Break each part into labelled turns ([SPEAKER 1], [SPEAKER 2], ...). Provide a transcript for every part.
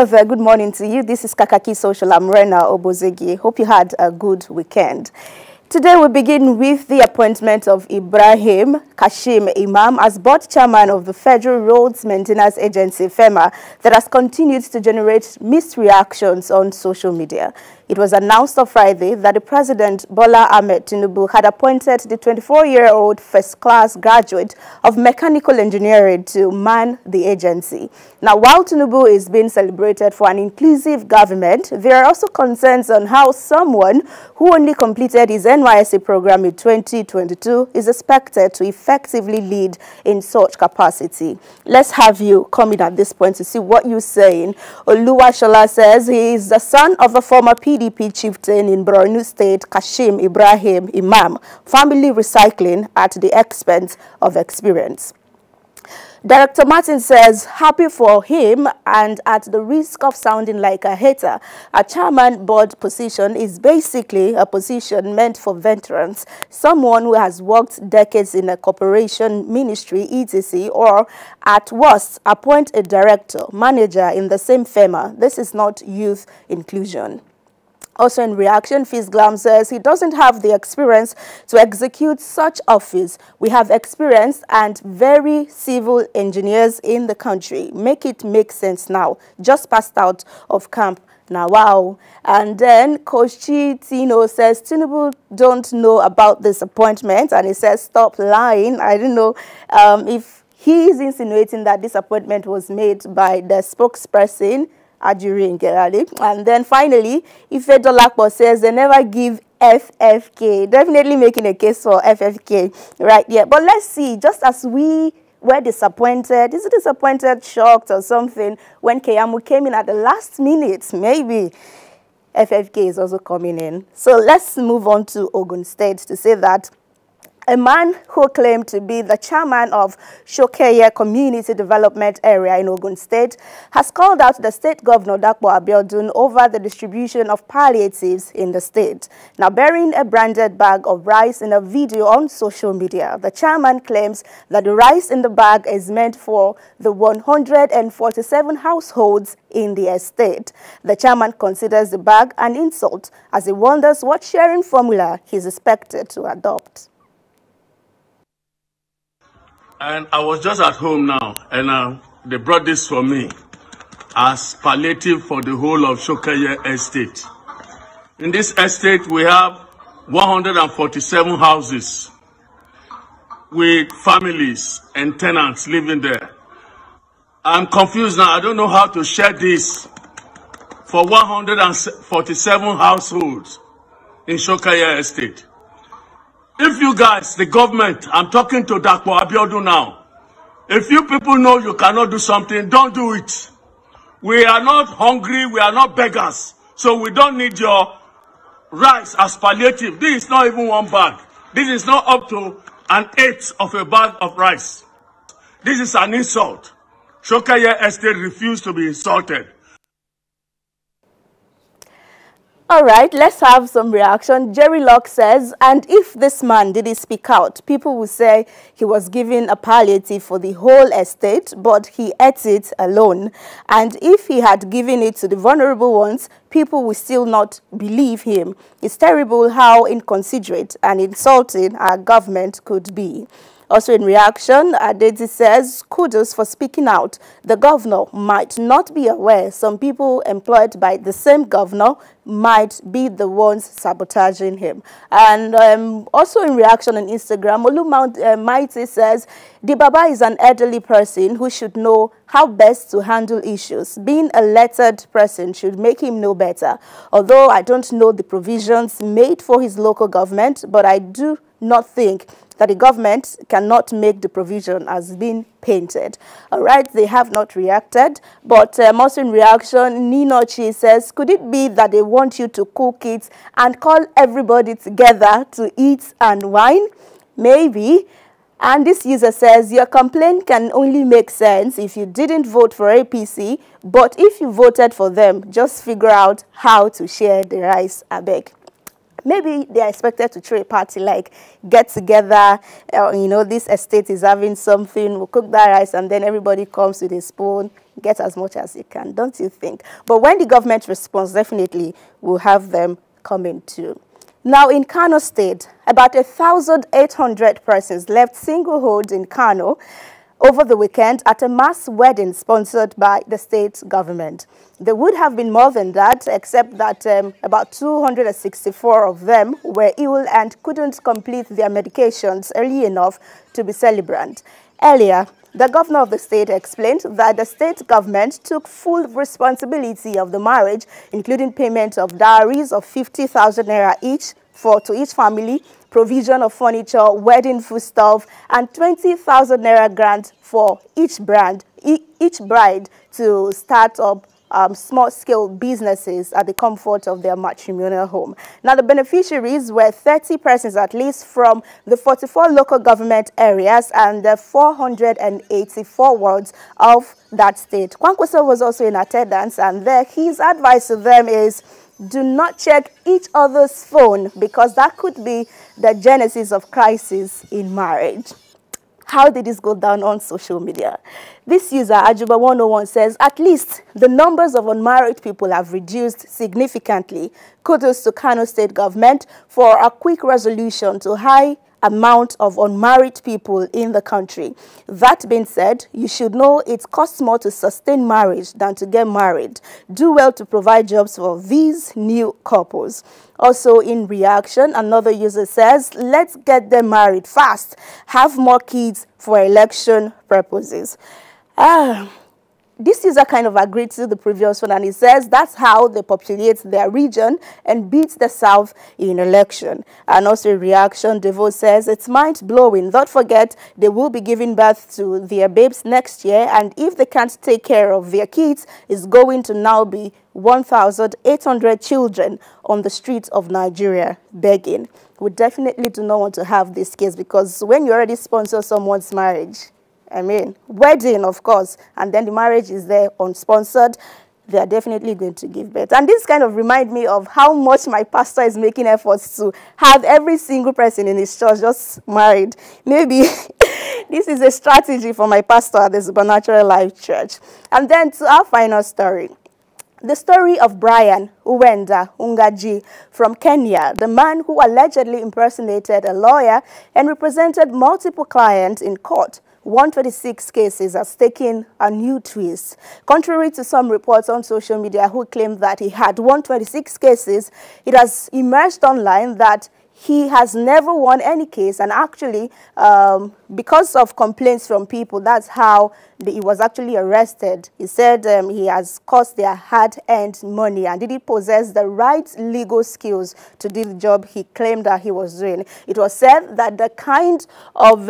[SPEAKER 1] Good morning to you. This is Kakaaki Social. I'm Obozeghie. Hope you had a good weekend. Today we begin with the appointment of Ibrahim Kashim Imam as board chairman of the Federal Roads Maintenance Agency, FERMA, that has continued to generate mixed reactions on social media. It was announced on Friday that the President Bola Ahmed Tinubu had appointed the 24-year-old first-class graduate of mechanical engineering to man the agency. Now, while Tinubu is being celebrated for an inclusive government, there are also concerns on how someone who only completed his NYSC program in 2022 is expected to effectively lead in such capacity. Let's have you come in at this point to see what you're saying. Onoshiorena says he is the son of a former PDP chieftain in Borno State, Kashim Ibrahim Imam, family recycling at the expense of experience. Director Martin says, happy for him and at the risk of sounding like a hater, a chairman board position is basically a position meant for veterans, someone who has worked decades in a corporation, ministry, etc., or at worst, appoint a director, manager in the same FERMA. This is not youth inclusion. Also in reaction, Fisglam says he doesn't have the experience to execute such office. We have experienced and very civil engineers in the country. Make it make sense now. Just passed out of camp. Now, wow. And then Coach Tino says Tinubu don't know about this appointment, and he says stop lying. I don't know if he is insinuating that this appointment was made by the spokesperson, and then finally, Ife Dolakpo says they never give FFK. Definitely making a case for FFK right here. But let's see, just as we were disappointed, is it disappointed, shocked or something, when Keyamu came in at the last minute, maybe FFK is also coming in. So let's move on to Ogun State to say that a man who claimed to be the chairman of Shokoye Community Development Area in Ogun State has called out the state governor, Dapo Abiodun, over the distribution of palliatives in the state. Now, bearing a branded bag of rice in a video on social media, the chairman claims that the rice in the bag is meant for the 147 households in the estate. The chairman considers the bag an insult as he wonders what sharing formula he is expected to adopt.
[SPEAKER 2] And I was just at home now, and they brought this for me as palliative for the whole of Shokoye Estate. In this estate, we have 147 houses with families and tenants living there. I'm confused now. I don't know how to share this for 147 households in Shokoye Estate. If you guys, the government, I'm talking to Dapo Abiodun now. If you people know you cannot do something, don't do it. We are not hungry, we are not beggars. So we don't need your rice as palliative. This is not even one bag. This is not up to an eighth of a bag of rice. This is an insult. Shokoye Estate refused to be insulted.
[SPEAKER 1] All right, let's have some reaction. Jerry Locke says, and if this man didn't speak out, people will say he was given a palliative for the whole estate, but he ate it alone. And if he had given it to the vulnerable ones, people will still not believe him. It's terrible how inconsiderate and insulting our government could be. Also in reaction, Adezi says, kudos for speaking out. The governor might not be aware some people employed by the same governor might be the ones sabotaging him. And also in reaction on Instagram, Olu Mighty says, the Baba is an elderly person who should know how best to handle issues. Being a lettered person should make him know better. Although I don't know the provisions made for his local government, but I do not think that the government cannot make the provision as being painted. All right, they have not reacted, but also in reaction, Ninochi says, could it be that they want you to cook it and call everybody together to eat and wine? Maybe. And this user says, your complaint can only make sense if you didn't vote for APC, but if you voted for them, just figure out how to share the rice, I beg. Maybe they are expected to throw a party, like get together, you know, this estate is having something, we'll cook that rice, and then everybody comes with a spoon, get as much as you can, don't you think? But when the government responds, definitely we'll have them coming too. Now in Kano State, about 1,800 persons left singlehold in Kano over the weekend at a mass wedding sponsored by the state government. There would have been more than that, except that about 264 of them were ill and couldn't complete their medications early enough to be celebrant. Earlier, the governor of the state explained that the state government took full responsibility of the marriage, including payment of dowries of 50,000 naira each to each family, provision of furniture, wedding foodstuff, and 20,000 naira grant for each bride to start up small-scale businesses at the comfort of their matrimonial home. Now, the beneficiaries were 30 persons at least from the 44 local government areas and the 484 wards of that state. Kwankwaso was also in attendance, and his advice to them is, do not check each other's phone, because that could be the genesis of crisis in marriage. How did this go down on social media? This user, Ajuba101, says, at least the numbers of unmarried people have reduced significantly. Kudos to Kano State government for a quick resolution to high amount of unmarried people in the country. That being said, you should know it costs more to sustain marriage than to get married. Do well to provide jobs for these new couples. Also in reaction, another user says, let's get them married fast. Have more kids for election purposes. This user kind of agreed to the previous one, and he says that's how they populate their region and beat the South in election. And also in reaction, Devo says it's mind-blowing. Don't forget, they will be giving birth to their babes next year, and if they can't take care of their kids, it's going to now be 1,800 children on the streets of Nigeria begging. We definitely do not want to have this case, because when you already sponsor someone's marriage, I mean, wedding, of course, and then the marriage is there unsponsored, they are definitely going to give birth. And this kind of reminds me of how much my pastor is making efforts to have every single person in his church just married. Maybe this is a strategy for my pastor at the Supernatural Life Church. And then to our final story. The story of Brian Uwenda Ungaji from Kenya, the man who allegedly impersonated a lawyer and represented multiple clients in court. 126 cases has taken a new twist. Contrary to some reports on social media who claim that he had 126 cases, it has emerged online that he has never won any case, and actually, because of complaints from people, that's how he was actually arrested. He said he has cost their hard-earned money and didn't possess the right legal skills to do the job he claimed that he was doing. It was said that the kind of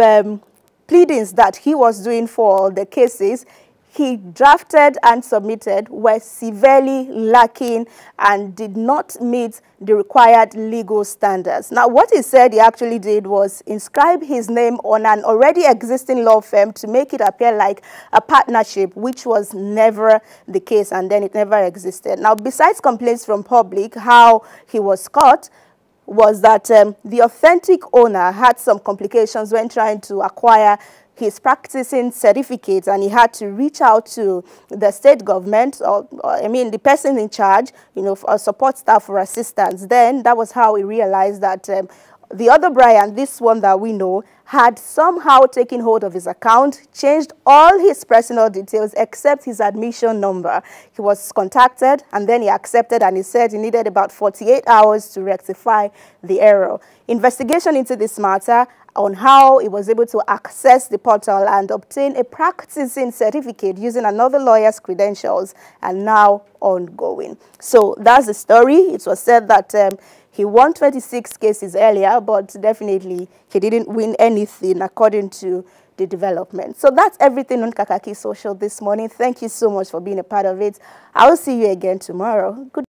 [SPEAKER 1] pleadings that he was doing for the cases he drafted and submitted were severely lacking and did not meet the required legal standards. Now, what he said he actually did was inscribe his name on an already existing law firm to make it appear like a partnership, which was never the case, and then it never existed. Now, besides complaints from public, how he was caught was that the authentic owner had some complications when trying to acquire his practicing certificate, and he had to reach out to the state government, or I mean the person in charge, you know, for support staff for assistance. Then that was how he realized that the other Brian, this one that we know, had somehow taken hold of his account, changed all his personal details except his admission number. He was contacted, and then he accepted, and he said he needed about 48 hours to rectify the error. Investigation into this matter on how he was able to access the portal and obtain a practicing certificate using another lawyer's credentials and now ongoing. So that's the story. It was said that he won 26 cases earlier, but definitely he didn't win anything according to the development. So that's everything on Kakaaki Social this morning. Thank you so much for being a part of it. I will see you again tomorrow. Good.